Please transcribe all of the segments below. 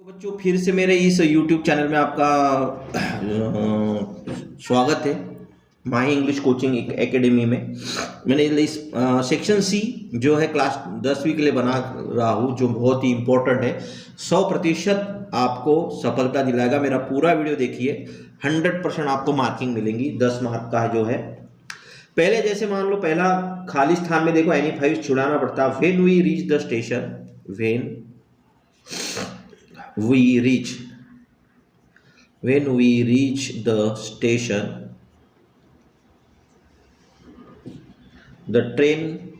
तो बच्चों फिर से मेरे इस YouTube चैनल में आपका स्वागत है। माही इंग्लिश कोचिंग एकेडमी में मैंने इस सेक्शन सी जो है क्लास 10वीं के लिए बना रहा हूँ, जो बहुत ही इम्पोर्टेंट है। 100% आपको सफलता दिलाएगा। मेरा पूरा वीडियो देखिए, 100% आपको मार्किंग मिलेंगी। 10 मार्क का जो है। पहले जैसे मान लो पहला खाली स्थान में देखो एनी फाइव छुड़ाना पड़ता। When we reach the station, when we reach when we reach the station, the train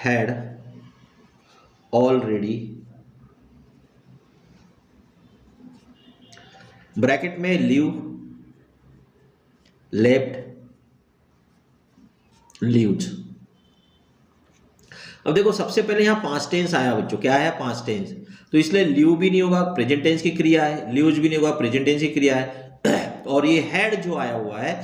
had already, bracket में लीव, लेफ्ट, लीव्स। अब देखो सबसे पहले यहाँ पास्ट टेंस आया बच्चों, क्या है पास्ट टेंस, तो इसलिए लीव भी नहीं होगा, प्रेजेंट टेंस की क्रिया है। लीव्स भी नहीं होगा, प्रेजेंट टेंस की क्रिया है। और ये हैड जो आया हुआ है,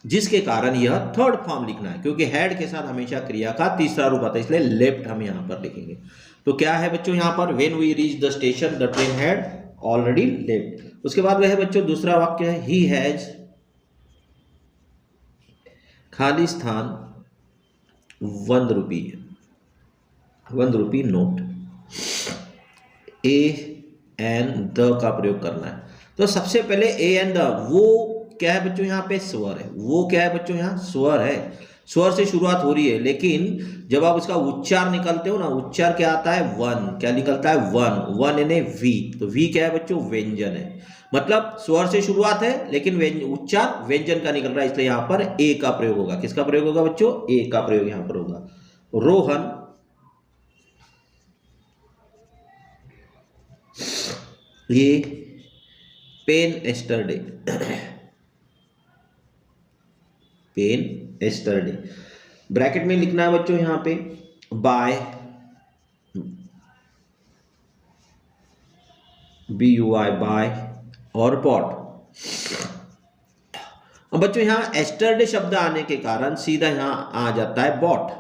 जिसके कारण यह थर्ड फॉर्म लिखना है, क्योंकि हैड के साथ हमेशा क्रिया का तीसरा रूप आता है, इसलिए लेफ्ट हम यहाँ पर लिखेंगे। तो क्या है बच्चों यहाँ पर, when we reach the station the train had already left. उसके बाद वह है बच्चों दूसरा वाक्य है, ही हैज, खाली स्थान, 1 रुपी, 1 rupee note. A and the का प्रयोग करना है। तो सबसे पहले ए एंड द, वो क्या है बच्चों यहाँ पे, स्वर है। वो क्या है बच्चों यहाँ, स्वर है। स्वर से शुरुआत हो रही है, लेकिन जब आप उसका उच्चार निकालते हो ना, उच्चार क्या आता है, वन। क्या निकलता है, वन। वन यानी वी। तो वी क्या है बच्चों, व्यंजन है। मतलब स्वर से शुरुआत है, लेकिन उच्चार व्यंजन का निकल रहा है, इसलिए यहाँ पर ए का प्रयोग होगा। किसका प्रयोग होगा बच्चों, ए का प्रयोग यहाँ पर होगा। रोहन ये pen yesterday, pen yesterday. Bracket में लिखना है बच्चों यहाँ पे बाय, BUY बाय, और बॉट। अब बच्चों यहाँ एस्टरडे शब्द आने के कारण सीधा यहाँ आ जाता है बॉट।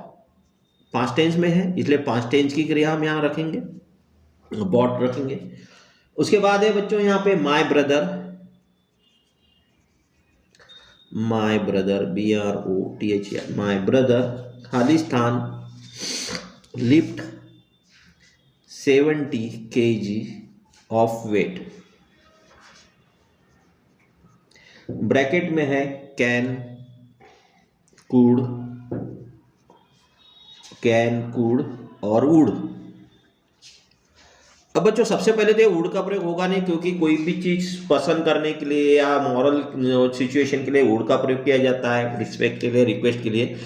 पास्ट टेंस में है, इसलिए पास्ट टेंस की क्रिया हम यहाँ रखेंगे, बॉट रखेंगे। उसके बाद है बच्चों यहाँ पे my brother, my brother, BROTHER, my brother, खाली स्थान, lift 70 kg of weight. Bracket में है कैन, कुड, कैन, कुड और वुड। अब बच्चों सबसे पहले तो वुड का प्रयोग होगा नहीं, क्योंकि कोई भी चीज पसंद करने के लिए या मॉरल सिचुएशन के लिए वुड का प्रयोग किया जाता है, रिस्पेक्ट के लिए, रिक्वेस्ट के लिए।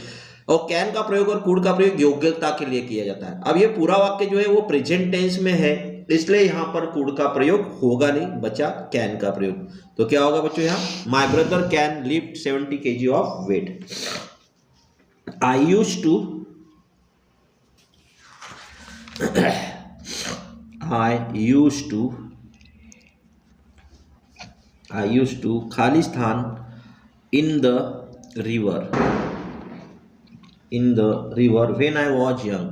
और कैन का प्रयोग और कुड का प्रयोग योग्यता के लिए किया जाता है। अब ये पूरा वाक्य जो है वो प्रेजेंट टेंस में है, इसलिए यहाँ पर कुड का प्रयोग होगा नहीं, बचा कैन का प्रयोग। तो क्या होगा बच्चों यहाँ, my brother can lift 70 kg of weight. I used to, I used to खाली स्थान in the river when I was young,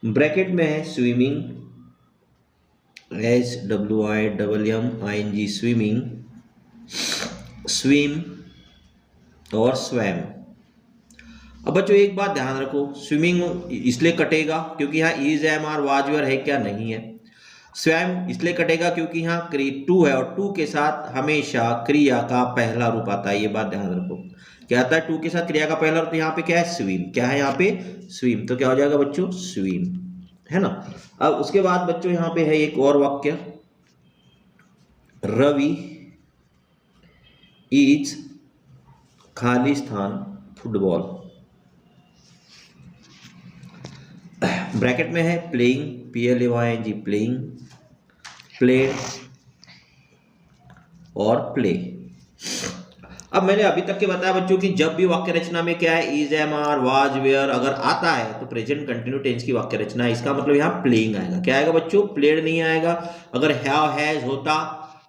bracket में है स्विमिंग, SWIMMING, स्विमिंग, स्विम और स्वैम। अब बच्चों एक बात ध्यान रखो, स्विमिंग इसलिए कटेगा क्योंकि यहाँ is, am, are, was, were है क्या, नहीं है। स्वयं इसलिए कटेगा क्योंकि यहाँ टू है, और टू के साथ हमेशा क्रिया का पहला रूप आता है। ये बात ध्यान रखो, क्या आता है, टू के साथ क्रिया का पहला रूप। यहाँ पे क्या है, स्विम। क्या है यहाँ पे, स्विम। तो क्या हो जाएगा बच्चों, स्विम, है ना। अब उसके बाद बच्चों यहाँ पे है एक और वाक्य, रवि इज, खाली स्थान, फुटबॉल। ब्रैकेट में है प्लेइंग, PLAYING, प्लेइंग, प्लेड और प्ले। अब मैंने अभी तक के बताया बच्चों कि जब भी वाक्य रचना में क्या है, is, am, are, was, were अगर आता है तो प्रेजेंट कंटिन्यू टेंस की वाक्य रचना है। इसका मतलब यहाँ प्लेइंग आएगा। क्या आएगा बच्चों, प्लेड नहीं आएगा। अगर हैव, हैज होता,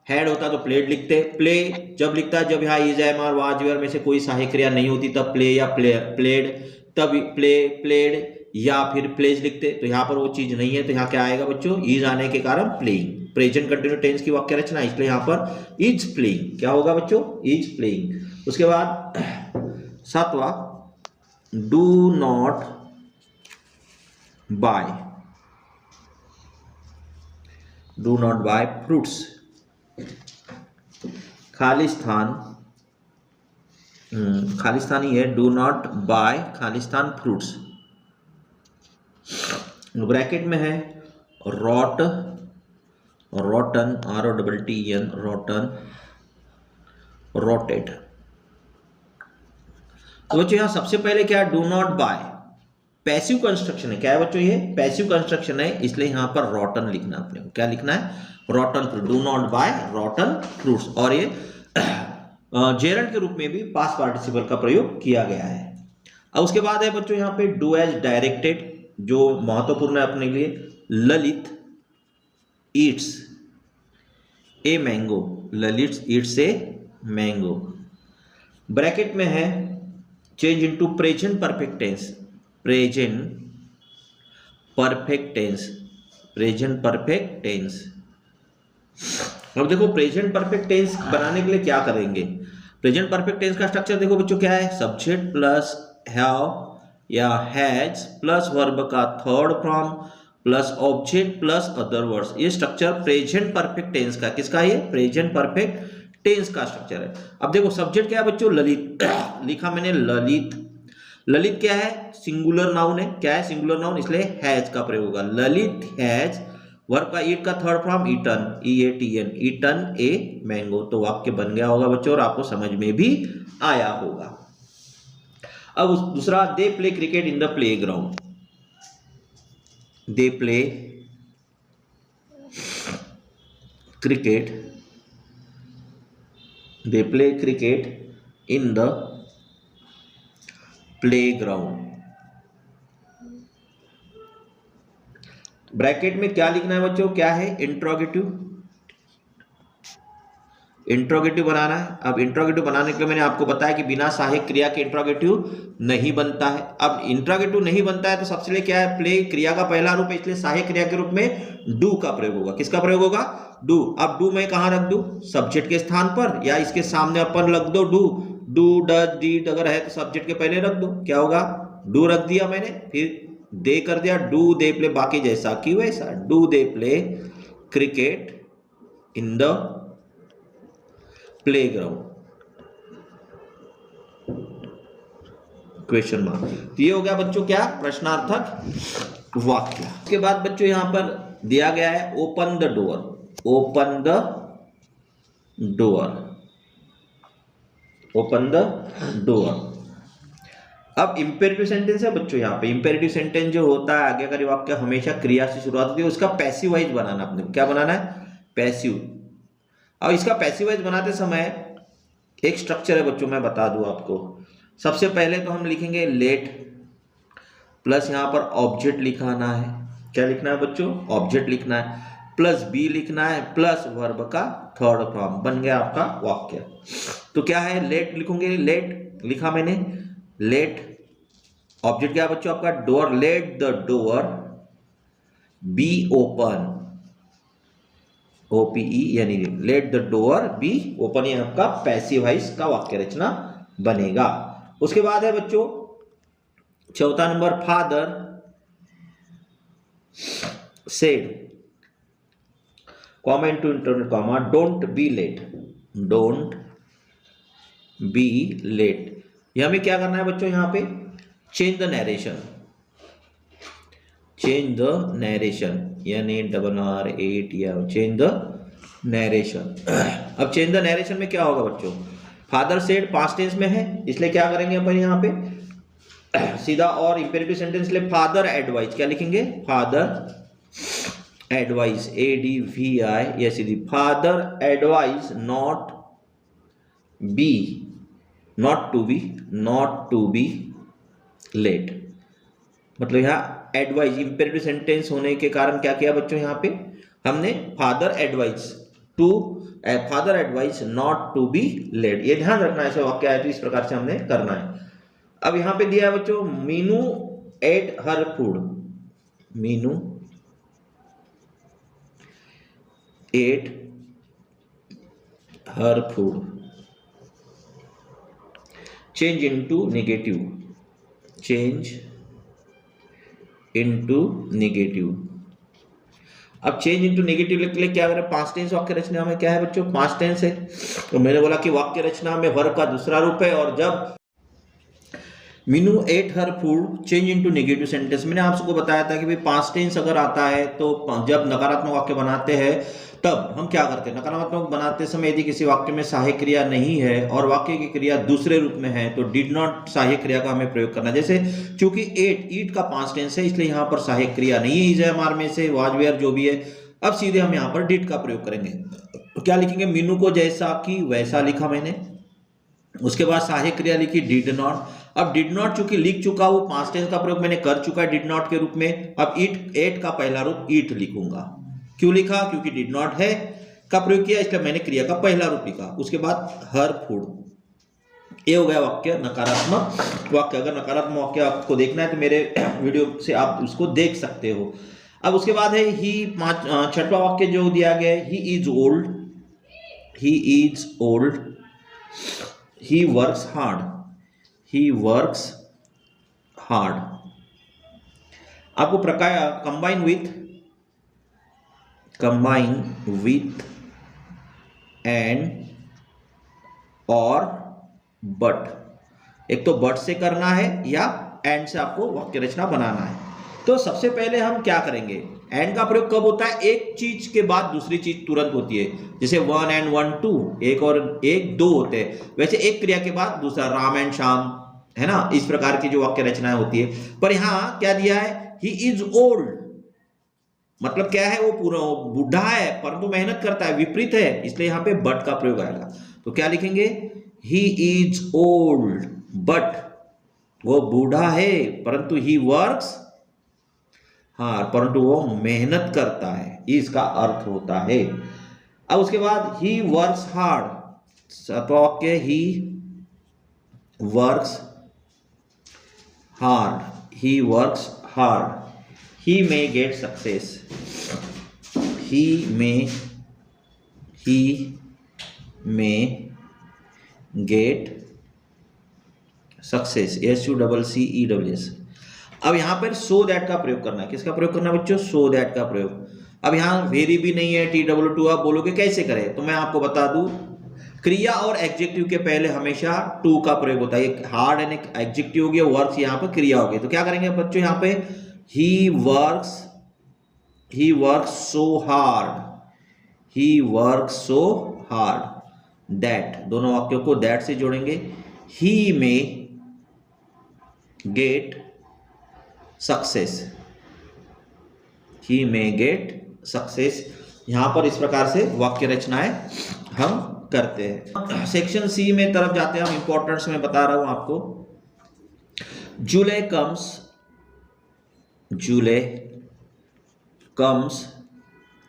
हैड होता तो प्लेड लिखते। प्ले जब लिखता है जब यहाँ इज एम और वाज वेयर में से कोई सहायक क्रिया नहीं होती तब प्ले या प्लेड, तब प्ले प्लेड या फिर प्लेज लिखते। तो यहाँ पर वो चीज नहीं है, तो यहाँ क्या आएगा बच्चों, इज आने के कारण प्लेइंग, प्रेजेंट कंटिन्यूस टेंस की वाक्य रचना, इसलिए यहाँ पर इज प्लेइंग क्या होगा बच्चों, इज प्लेइंग। उसके बाद सातवां, do not buy, do not buy fruits, Khalistan, Khalistan ही है, do not buy Khalistan fruits. Bracket में है rot, rotten, ROTTEN, rotten, rotted. तो बच्चों यहां सबसे पहले क्या है, do not buy, passive construction है। क्या है बच्चों, ये पैसिव कंस्ट्रक्शन है, इसलिए यहां पर रॉटन लिखना है अपने को। क्या लिखना है, rotten fruit, do not buy rotten fruits. और ये जेरंड के रूप में भी पास्ट पार्टिसिपल का प्रयोग किया गया है। अब उसके बाद है बच्चों यहाँ पे डू एज डायरेक्टेड, जो महत्वपूर्ण है अपने लिए। Lalit eats a mango, Lalit eats a mango. Bracket में है change into present perfect tense, present perfect tense, present perfect tense. अब देखो प्रेजेंट परफेक्ट टेंस बनाने के लिए क्या करेंगे। प्रेजेंट परफेक्ट टेंस का स्ट्रक्चर देखो बच्चों क्या है, सब्जेक्ट प्लस हैव या हैज प्लस वर्ब का third form plus object plus other words. ये स्ट्रक्चर प्रेजेंट परफेक्ट टेंस का, किसका, ये प्रेजेंट परफेक्ट टेंस का स्ट्रक्चर है। अब देखो सब्जेक्ट क्या है बच्चों, ललित लिखा मैंने ललित। ललित क्या है, सिंगुलर नाउन है। क्या है, सिंगुलर नाउन, इसलिए हैज का प्रयोग होगा। ललित हैज, वर्ब का ईट का third form eaten, EATN, eaten a mango. तो वाक्य बन गया होगा बच्चों और आपको समझ में भी आया होगा। अब दूसरा, they play cricket in the play ground, they play cricket, they play cricket in the play ground. Bracket में क्या लिखना है बच्चों, क्या है, इंट्रोगेटिव, इंट्रोगेटिव बनाना है। अब इंट्रोगेटिव बनाने के लिए मैंने आपको बताया कि बिना सहायक क्रिया के इंट्रोगेटिव नहीं बनता है। अब इंट्रोगेटिव नहीं बनता है तो सबसे पहले क्या है, प्ले क्रिया का पहला रूप है, इसलिए सहायक क्रिया के रूप में डू का प्रयोग होगा। किसका प्रयोग होगा, डू। अब डू मैं कहां रख दूं, सब्जेक्ट के स्थान पर, या इसके सामने अपन रख दो डू, डू डज डीड अगर है तो सब्जेक्ट के पहले रख दो, क्या होगा, डू रख दिया मैंने, फिर दे कर दिया, डू दे प्ले, बाकी जैसा की वैसा, do they play cricket in the playground, question mark. तो ये हो गया बच्चों क्या, प्रश्नार्थक वाक्य। उसके बाद बच्चों यहां पर दिया गया है open the door, open the door, open the door. अब इंपेरेटिव सेंटेंस है बच्चों, यहाँ पे इंपेरेटिव सेंटेंस जो होता है, आगे का वाक्य हमेशा क्रिया से शुरुआत होती है, उसका पैसिव वाइज बनाना अपने को। क्या बनाना है, पैसिव। अब इसका पैसिव वाइज बनाते समय एक स्ट्रक्चर है बच्चों, मैं बता दूं आपको। सबसे पहले तो हम लिखेंगे लेट प्लस यहाँ पर ऑब्जेक्ट लिखाना है। क्या लिखना है बच्चों, ऑब्जेक्ट लिखना है, प्लस बी लिखना है, प्लस वर्ब का थर्ड फॉर्म। बन गया आपका वाक्य। तो क्या है, लेट लिखूंगे, लेट लिखा मैंने, लेट ऑब्जेक्ट क्या है बच्चों आपका, door, let the door be open, OPE यानी let the door be open, ये आपका पैसिव वॉइस का वाक्य रचना बनेगा। उसके बाद है बच्चों चौथा number, father said, comma into internet comma, don't be late, don't be late. ये हमें क्या करना है बच्चों, यहां पे change the narration, change the narration, यानी RR8 या चेंज द नरेशन। अब चेंज द नरेशन में क्या होगा बच्चों, फादर सेड पास्ट टेंस में है, इसलिए क्या करेंगे अपन यहाँ पे सीधा, और इंपेरेटिव सेंटेंस ले फादर एडवाइज, क्या लिखेंगे, फादर एडवाइज, ADVI, या सीधी, father advise not be, not to be late. मतलब यहाँ एडवाइज इंपेरेटिव सेंटेंस होने के कारण क्या किया बच्चों, यहाँ पे हमने father advise to father advised not to be late. ये ध्यान रखना है, ऐसा वाक्य आया तो इस प्रकार से हमने करना है। अब यहां पे दिया है बच्चों, Meenu at her food, Meenu at her food, change into negative, change into negative. अब चेंज इनटू नेगेटिव लिखने के लिए क्या करें, पास्ट टेंस वाक्य रचना में क्या है बच्चों, पास्ट टेंस है। तो मैंने बोला कि वाक्य रचना में वर्ब का दूसरा रूप है, और जब Meenu at her food change into negative sentence, मैंने आपको बताया था कि भाई पास्ट टेंस अगर आता है तो जब नकारात्मक वाक्य बनाते हैं तब हम क्या करते हैं, नकारात्मक बनाते समय यदि किसी वाक्य में सहायक क्रिया नहीं है और वाक्य की क्रिया दूसरे रूप में है तो डिड नॉट सहायक क्रिया का हमें प्रयोग करना। जैसे चूंकि एट, ईट का पास्ट टेंस है इसलिए यहाँ पर सहायक क्रिया नहीं है, इज है, हमारे में से, वाज वेयर जो भी है। अब सीधे हम यहाँ पर डिड का प्रयोग करेंगे, तो क्या लिखेंगे, मीनू को जैसा कि वैसा लिखा मैंने, उसके बाद सहायक क्रिया लिखी डिड नॉट। अब डिड नॉट चूंकि लिख चुका हूं, पास्ट टेंस का प्रयोग मैंने कर चुका है डिड नॉट के रूप में, अब ईट, एट का पहला रूप ईट लिखूंगा। क्यों लिखा, क्योंकि डिड नॉट है का प्रयोग किया इसलिए मैंने क्रिया का पहला रूप लिखा। उसके बाद हर फूड, ये हो गया वाक्य नकारात्मक वाक्य। अगर नकारात्मक वाक्य आपको देखना है तो मेरे वीडियो से आप उसको देख सकते हो। अब उसके बाद है ही, छठवां वाक्य जो दिया गया है, he is old, he is old, he works hard, he works hard. आपको प्रकार कंबाइन विथ एंड और बट, एक तो बट से करना है या एंड से आपको वाक्य रचना बनाना है। तो सबसे पहले हम क्या करेंगे, एंड का प्रयोग कब होता है, एक चीज के बाद दूसरी चीज तुरंत होती है। जैसे वन एंड वन टू, एक और एक दो होते हैं, वैसे एक क्रिया के बाद दूसरा, राम एंड श्याम, है ना, इस प्रकार की जो वाक्य रचनाएं होती है। पर यहां क्या दिया है, ही इज ओल्ड, मतलब क्या है, वो पूरा बूढ़ा है परंतु मेहनत करता है, विपरीत है, इसलिए यहां पे बट का प्रयोग आएगा। तो क्या लिखेंगे, ही इज ओल्ड बट, वो बूढ़ा है परंतु ही वर्क्स हार्ड, परंतु वो मेहनत करता है, इसका अर्थ होता है। अब उसके बाद ही वर्क्स हार्ड, सातवां वाक्य, he works hard, he works hard, he may get success, he may get success, SUCCESS। अब यहां पर so that का प्रयोग करना है, किसका प्रयोग करना है बच्चों, so that का प्रयोग। अब यहां वेरी भी नहीं है, TW2, आप बोलोगे कैसे करें, तो मैं आपको बता दूं, क्रिया और एडजेक्टिव के पहले हमेशा टू का प्रयोग होता है। एक हार्ड एंड एडजेक्टिव हो गया, वर्क्स यहाँ पर क्रिया हो गई। तो क्या करेंगे बच्चों, यहाँ पे he works so hard, he works so hard that, दोनों वाक्यों को that से जोड़ेंगे, he may get success, he may get success। यहां पर इस प्रकार से वाक्य रचनाएं हम करते हैं। सेक्शन सी में तरफ जाते हैं हम, इंपॉर्टेंस में बता रहा हूं आपको। जुलाई कम्स,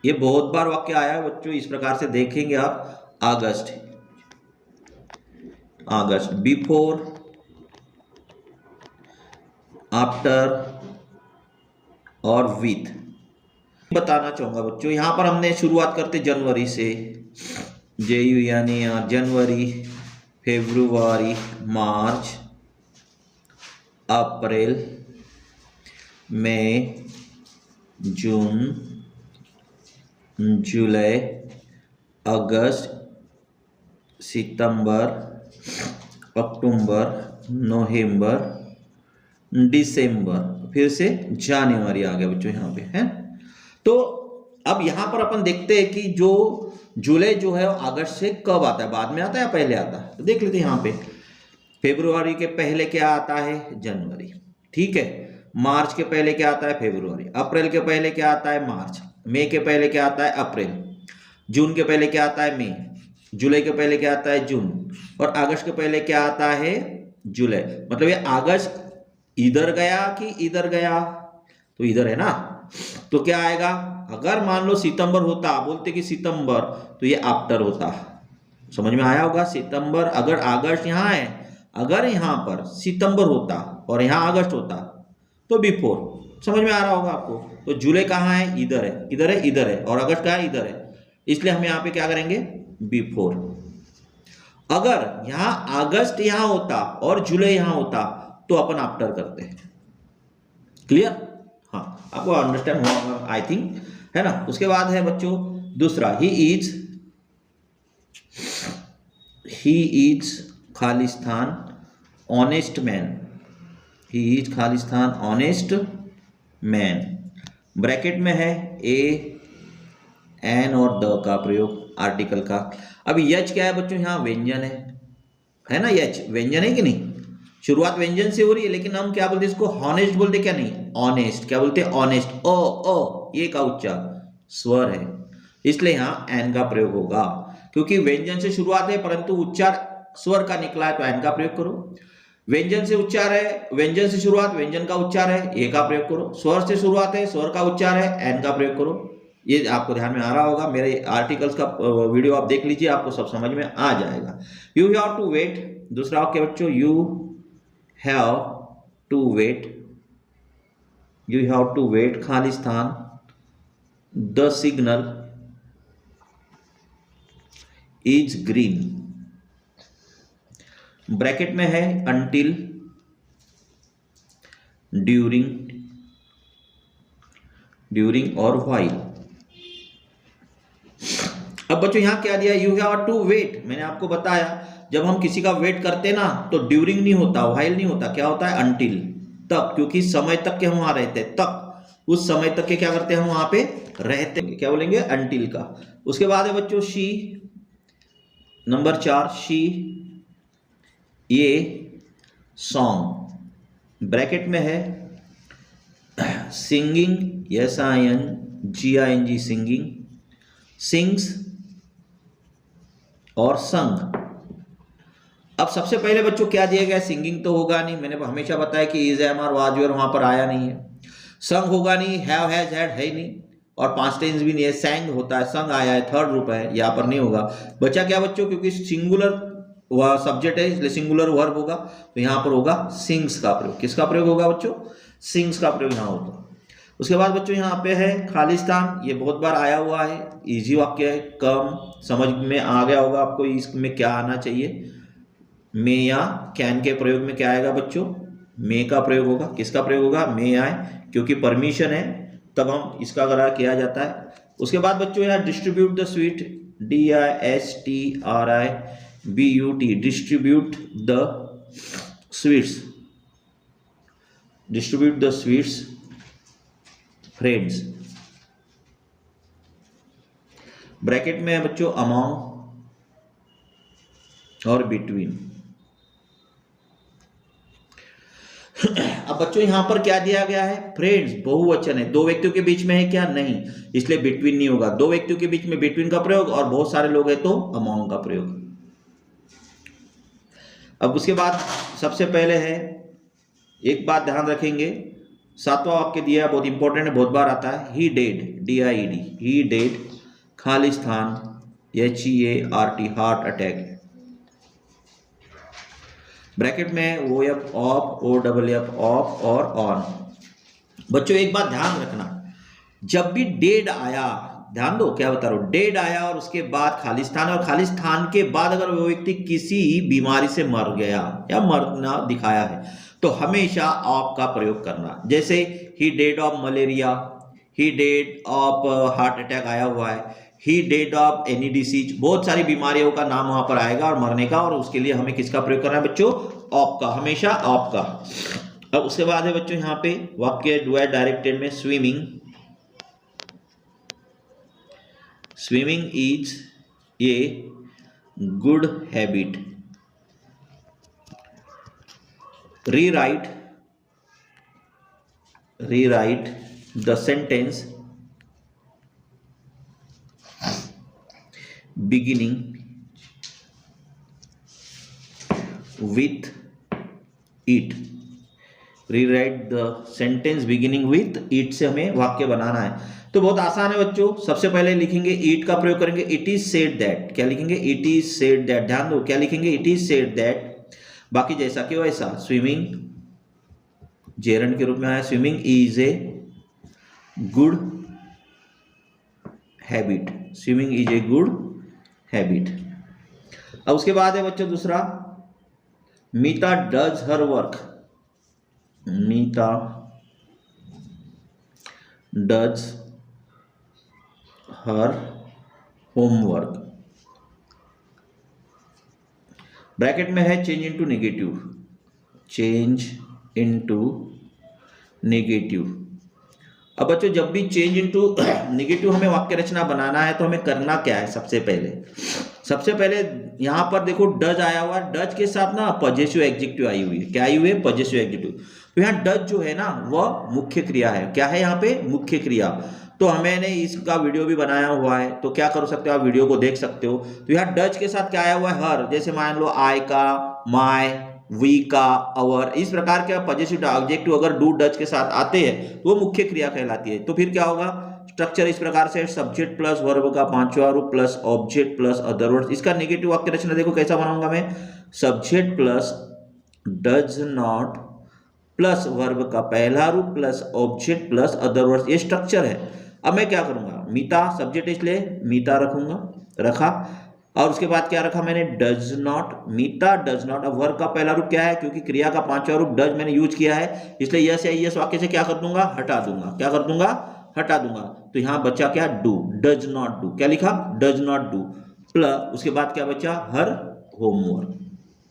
ये बहुत बार वाक्य आया है बच्चों, इस प्रकार से देखेंगे आप। अगस्त, बिफोर, आफ्टर और विथ। बताना चाहूंगा बच्चों, यहां पर हमने शुरुआत करते जनवरी से, JU यानी जनवरी, फरवरी, मार्च, अप्रैल, मई, जून, जुलाई, अगस्त, सितंबर, अक्टूबर, नवंबर, दिसंबर, फिर से जनवरी आ गया बच्चों यहाँ पे है। तो अब यहाँ पर अपन देखते हैं कि जो जुलाई जो है अगस्त से कब आता है, बाद में आता है या पहले आता है, तो देख लेते हैं यहाँ पे। फरवरी के पहले क्या आता है, जनवरी, ठीक है। मार्च के पहले क्या आता है, फरवरी। अप्रैल के पहले क्या आता है, मार्च। मई के पहले क्या आता है, अप्रैल। जून के पहले क्या आता है, मई। जुलाई के पहले क्या आता है, जून। और अगस्त के पहले क्या आता है, जुलाई। मतलब ये अगस्त इधर गया कि इधर गया, तो इधर है ना, तो क्या आएगा, अगर मान लो सितंबर होता, बोलते कि सितंबर, तो ये आफ्टर होता। समझ में आया होगा, सितंबर, अगर अगस्त यहाँ है, अगर यहाँ पर सितंबर होता और यहाँ अगस्त होता तो बिफोर। समझ में आ रहा होगा आपको। तो जुलाई कहाँ है, इधर है, इधर है, इधर है, और अगस्त कहाँ है, इधर है, इसलिए हम यहाँ पे क्या करेंगे, बिफोर। अगर यहाँ अगस्त यहाँ होता और जुलाई यहाँ होता तो अपन आफ्टर करते हैं। क्लियर, हाँ, आपको अंडरस्टैंड हुआ आई थिंक, है ना। उसके बाद है बच्चों दूसरा, he is Khalistan honest man. He is Khalistan honest man. Bracket में है ए, एन और द का प्रयोग आर्टिकल का। अब यच क्या है बच्चों, यहाँ व्यंजन है ना, यच व्यंजन है कि नहीं, शुरुआत व्यंजन से हो रही है, लेकिन हम क्या बोलते हैं इसको, हॉनेस्ट बोलते क्या, नहीं ऑनेस्ट, क्या बोलते हैं, ऑनेस्ट। ओ ये का उच्चार स्वर है, इसलिए यहाँ एन का प्रयोग होगा, क्योंकि व्यंजन से शुरुआत है परंतु उच्चार स्वर का निकला है, तो एन का प्रयोग करो। व्यंजन से उच्चार है, व्यंजन से शुरुआत, व्यंजन का उच्चार है, ए का प्रयोग करो। स्वर से शुरुआत है, स्वर का उच्चार है, एन का प्रयोग करो। ये आपको ध्यान में आ रहा होगा, मेरे आर्टिकल्स का वीडियो आप देख लीजिए, आपको सब समझ में आ जाएगा। यू हैव टू वेट, दूसरा वाक्य बच्चों, you have to wait, you have to wait खालिस्तान the signal is green. Bracket में है अंटिल, ड्यूरिंग और व्हाइल। अब बच्चों यहां क्या दिया, यू हैव टू वेट, मैंने आपको बताया जब हम किसी का वेट करते ना तो ड्यूरिंग नहीं होता, व्हाइल नहीं होता, क्या होता है, अंटिल, तक, क्योंकि समय तक के हम वहां रहते हैं, तक, उस समय तक के क्या करते हैं हम वहां पे रहते हैं, क्या बोलेंगे, अंटिल का। उसके बाद है बच्चों शी, नंबर 4, शी ये सॉन्ग। ब्रैकेट में है सिंगिंग, SINGING सिंगिंग, सिंग्स और संग। अब सबसे पहले बच्चों क्या दिया गया, सिंगिंग तो होगा नहीं, मैंने हमेशा बताया कि इज, एम, आर, वाज, वर वहां पर आया नहीं है। संग होगा नहीं, हैव, हैज, हैड है ही नहीं, और पास्ट टेंस भी नहीं है, सैंग होता है, संग आया है, थर्ड रूप है, यहाँ पर नहीं होगा। बचा क्या बच्चों, क्योंकि सिंगुलर वह सब्जेक्ट है इसलिए सिंगुलर वर्ब होगा, तो यहाँ पर होगा सिंग्स का प्रयोग। किसका प्रयोग होगा बच्चों, सिंग्स का प्रयोग यहाँ होगा। उसके बाद बच्चों यहाँ पे है खालिस्तान, ये बहुत बार आया हुआ है, इजी वाक्य है, कम समझ में आ गया होगा आपको इसमें क्या आना चाहिए। मे या कैन के प्रयोग में क्या आएगा बच्चों, मे का प्रयोग होगा। किसका प्रयोग होगा, मे आए, क्योंकि परमिशन है तब हम इसका अगर किया जाता है। उसके बाद बच्चों यहाँ distribute the sweet, DISTRIBUT, distribute the sweets, distribute the sweets friends. Bracket में है बच्चों अमॉन्ग और बिटवीन। अब बच्चों यहां पर क्या दिया गया है, फ्रेंड्स बहुवचन है, दो व्यक्तियों के बीच में है क्या, नहीं, इसलिए बिटवीन नहीं होगा। दो व्यक्तियों के बीच में बिटवीन का प्रयोग, और बहुत सारे लोग हैं तो अमॉन्ग का प्रयोग। अब उसके बाद सबसे पहले है, एक बात ध्यान रखेंगे, सातवां वाक्य दिया है, बहुत इंपॉर्टेंट है, बहुत बार आता है, he dead, DIED, he dead Khalistan, HEART, heart attack. Bracket में OF, ऑफ, OFF, ऑफ और ऑन। बच्चों एक बात ध्यान रखना, जब भी डेड आया, ध्यान दो क्या बता रहा हूं, डेड आया और उसके बाद खालिस्तान, और खालिस्तान के बाद अगर वो व्यक्ति किसी बीमारी से मर गया या मरना दिखाया है, तो हमेशा ऑफ का प्रयोग करना। जैसे he dead of malaria, he dead of heart attack आया हुआ है, he dead of any disease, बहुत सारी बीमारियों का नाम वहां पर आएगा और मरने का, और उसके लिए हमें किसका प्रयोग करना है बच्चों, ऑफ का, हमेशा ऑफ का। अब उसके बाद है बच्चों यहाँ पे वाक्य डू डायरेक्टेड में swimming, swimming is a good habit. Rewrite the sentence beginning with it rewrite the sentence beginning with it से हमें वाक्य बनाना है। तो बहुत आसान है बच्चों। सबसे पहले लिखेंगे ईट का प्रयोग करेंगे, इट इज सेड दैट। क्या लिखेंगे? It is said that. ध्यान दो, क्या लिखेंगे? It is said that. बाकी जैसा कि वैसा, स्विमिंग जेरंड के रूप में आया, swimming is a good habit. Swimming is a good habit. अब उसके बाद है बच्चों दूसरा, Meeta does her work. Meeta does her homework. Bracket में है change into negative. Change into negative. अब बच्चों जब भी चेंज इनटू नेगेटिव हमें वाक्य रचना बनाना है तो हमें करना क्या है? सबसे पहले यहां पर देखो डज आया हुआ है, डज के साथ ना पॉजिटिव एडजेक्टिव आई हुई है। क्या आई हुई है? Positive adjective. तो यहाँ डज जो है ना वह मुख्य क्रिया है। क्या है यहाँ पे? मुख्य क्रिया। तो मैंने इसका वीडियो भी बनाया हुआ है, तो क्या कर सकते हो आप, वीडियो को देख सकते हो। तो यहाँ डज के साथ क्या आया हुआ है? हर। जैसे मान लो आई का, माय, वी का, अवर, इस प्रकार के पॉजिटिव ऑब्जेक्टिव अगर डू डज के साथ आते हैं तो वो मुख्य क्रिया कहलाती है। तो फिर क्या होगा? स्ट्रक्चर इस प्रकार से, सब्जेक्ट प्लस वर्ब का पांचवा रूप plus object plus other words. इसका नेगेटिव वाक्य रचना देखो कैसा बनाऊंगा मैं, subject plus does not plus verb का पहला रूप plus object plus other words. ये स्ट्रक्चर है। अब मैं क्या करूंगा, मीता सब्जेक्ट इसलिए मीता रखूंगा, रखा, और उसके बाद क्या रखा मैंने? Does not. Meeta does not. अब वर्ब का पहला रूप क्या है? क्योंकि क्रिया का पांचवा रूप डज मैंने यूज किया है, इसलिए यस या यस वाक्य से क्या कर दूंगा? हटा दूंगा। क्या कर दूंगा? हटा दूंगा। तो यहां बचा क्या? डू। Does not do. क्या लिखा? Does not do. प्लस उसके बाद क्या बचा? Her homework.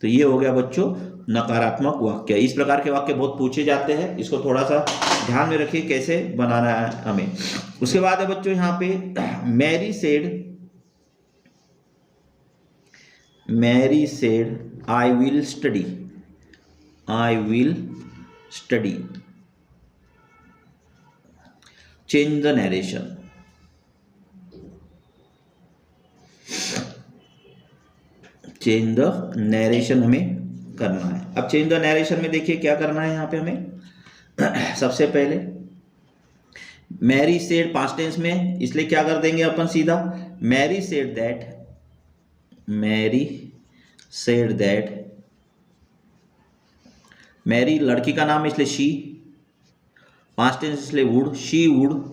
तो ये हो गया बच्चों नकारात्मक वाक्य। इस प्रकार के वाक्य बहुत पूछे जाते हैं, इसको थोड़ा सा ध्यान में रखिए कैसे बनाना है हमें। उसके बाद है बच्चों यहाँ पे Mary said I will study. I will study. Change the narration. Change the narration हमें करना है। अब चेंज द नरेशन में देखिए क्या करना है यहाँ पे हमें। सबसे पहले मैरी सेड पास्ट टेंस में, इसलिए क्या कर देंगे अपन सीधा, Mary said that. Mary said that. Mary लड़की का नाम इसलिए शी, पास्ट टेंस इसलिए would, she would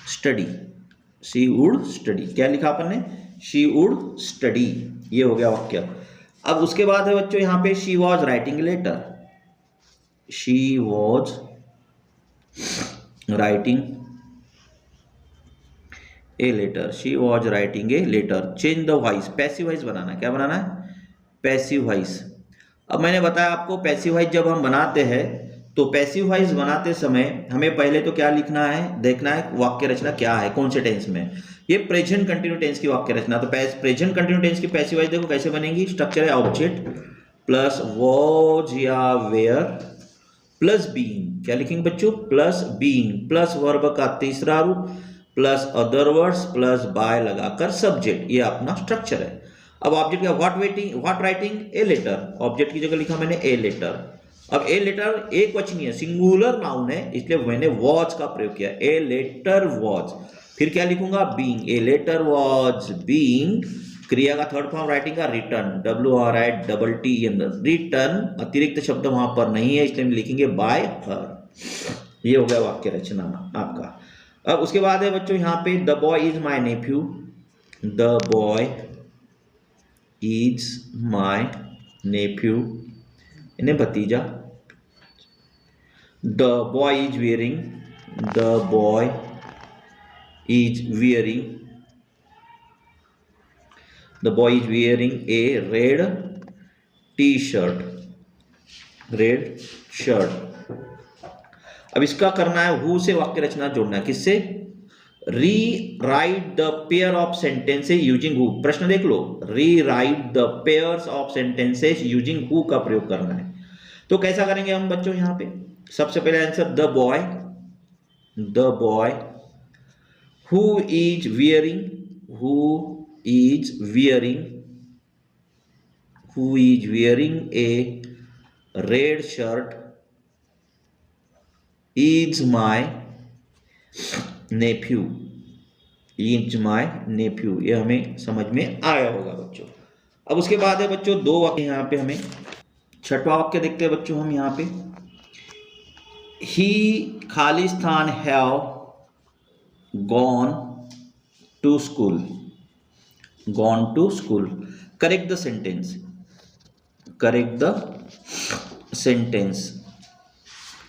study. She would study. क्या लिखा अपन ने? She would study. ये हो गया वाक्य। अब उसके बाद है बच्चों यहाँ पे she was writing letter. She was writing a letter. She was writing a letter. Change the voice. Passive voice बनाना है। क्या बनाना है? Passive voice. अब मैंने बताया आपको पैसिव वॉइस जब हम बनाते हैं तो पैसिव वॉइस बनाते समय हमें पहले तो क्या लिखना है, देखना है वाक्य रचना क्या है, कौन से टेंस में। ये प्रेजेंट कंटिन्यू टेंस की वाक्य रचना। तो प्रेजेंट कंटिन्यू टेंस की पैसिव वॉइस देखो कैसे बनेगी। स्ट्रक्चर है ऑब्जेक्ट प्लस वॉज या वेयर प्लस बीइंग। क्या लिखेंगे बच्चों? प्लस बीइंग प्लस वर्ब का तीसरा रूप plus other words plus by लगाकर सब्जेक्ट। ये अपना स्ट्रक्चर है। अब ऑब्जेक्ट का what writing a letter. Object की जगह लिखा मैंने ए लेटर। अब ए लेटर एक वचनीय सिंगुलर नाउन है, इसलिए मैंने वॉज का प्रयोग किया। A letter was. फिर क्या लिखूंगा? Being. A letter was being. क्रिया का थर्ड फॉर्म राइटिंग का रिटर्न, WRITT। रिटर्न अतिरिक्त शब्द वहां पर नहीं है, इसलिए लिखेंगे बाय हर। ये हो गया वाक्य रचना आपका। अब उसके बाद है बच्चों यहाँ पे the boy is my nephew. The boy is my nephew, इन्हें भतीजा। The boy is wearing. The boy is wearing. The boy is wearing a red T-shirt. Red shirt. अब इसका करना है हु से वाक्य रचना जोड़ना है। किससे? री right the pair of sentences using who. प्रश्न देख लो, री right the pairs of sentences using who का प्रयोग करना है। तो कैसा करेंगे हम बच्चों यहां पे? सबसे पहले answer the boy who is wearing. Who is wearing a red shirt is my nephew, is my nephew, ये हमें समझ में आया होगा बच्चों। अब उसके बाद है बच्चों दो वाक्य यहाँ पे हमें, छठवां वाक्य देखते हैं बच्चों हम यहाँ पे। He Khalistan have gone to school, gone to school. Correct the sentence, correct the sentence.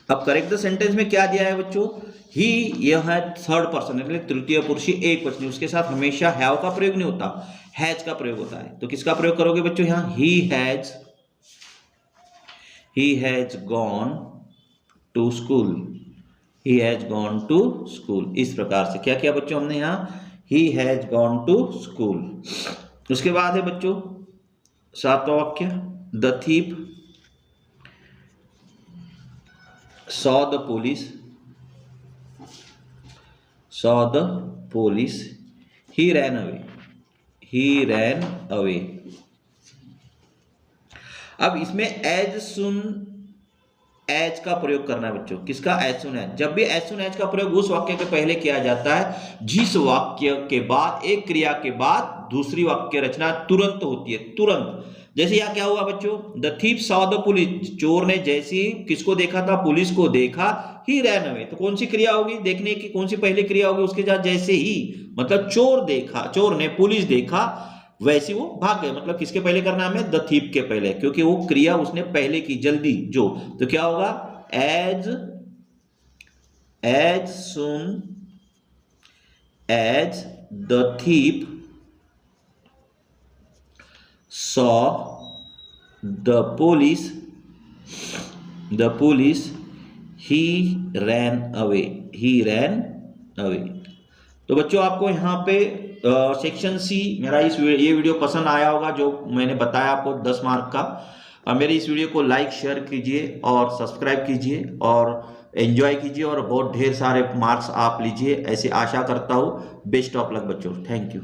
अब करेक्ट द सेंटेंस में क्या दिया है बच्चों, ही, यह है थर्ड पर्सन मतलब तृतीय पुरुष एक वचन, उसके साथ हमेशा हैव का प्रयोग नहीं होता, हैज का प्रयोग होता है। तो किसका प्रयोग करोगे बच्चों यहां, he has gone to school, he has gone to school. इस प्रकार से क्या किया बच्चों हमने यहां, he has gone to school. उसके बाद है बच्चों सातवां वाक्य, the thief saw the police, saw the police, he ran away, he ran away। अब इसमें as soon as का प्रयोग करना है बच्चों, किसका, as soon as। जब भी as soon as का प्रयोग उस वाक्य के पहले किया जाता है जिस वाक्य के बाद, एक क्रिया के बाद दूसरी वाक्य रचना तुरंत होती है, तुरंत। जैसे यहां क्या हुआ बच्चों, the thief saw the police, चोर ने जैसे किसको देखा था, पुलिस को देखा, ही रैन अवे। तो कौन सी क्रिया होगी, देखने की कौन सी पहली क्रिया होगी, उसके साथ जैसे ही, मतलब चोर देखा, चोर ने पुलिस देखा, वैसे वो भाग गए। मतलब किसके पहले करना है, द थीप के पहले, क्योंकि वो क्रिया उसने पहले की, जल्दी जो। तो क्या होगा, as soon as the thief saw the police, he ran away, he ran away। तो बच्चों आपको यहाँ पे सेक्शन सी मेरा ये वीडियो पसंद आया होगा, जो मैंने बताया आपको 10 मार्क का। मेरे इस वीडियो को लाइक शेयर कीजिए और सब्सक्राइब कीजिए और एंजॉय कीजिए और बहुत ढेर सारे मार्क्स आप लीजिए, ऐसी आशा करता हूँ। बेस्ट ऑफ लक बच्चों, थैंक यू।